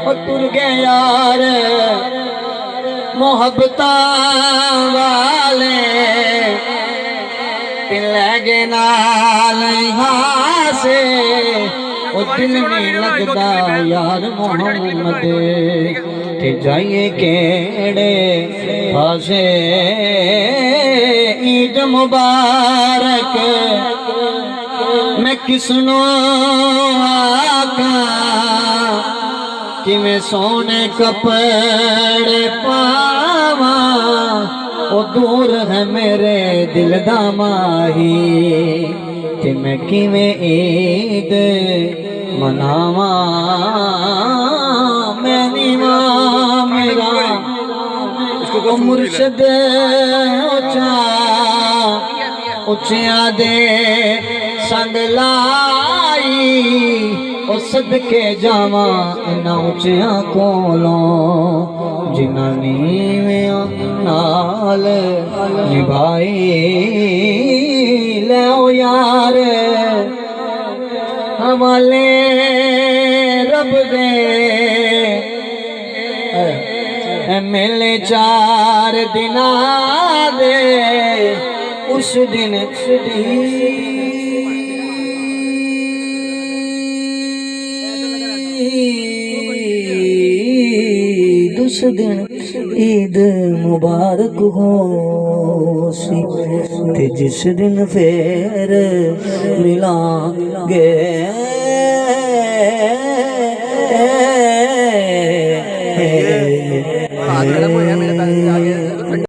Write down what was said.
تر گئے یار محبتاں والے لے گئے نال یہاں سے وہ دل نہیں لگتا یار محمد کہ جائیے کیڑے پاسے عید مبارک میں کسنو آکاں کہ میں سونے کپڑے پاواں وہ دور ہے میرے دل دا ماہی کہ میں کیویں عید مناواں میں نیواں میرا مرشد اچھیاں دے سنگ لائی او صدقے جاواں انہاں اچھیاں کولوں جنہاں نیویاں نال نبھائی لے او یار حوالے رب دے ملے 4 دن دے اس دن اس دن عید مبارک ہو سی تے جس دن پھر ملان گے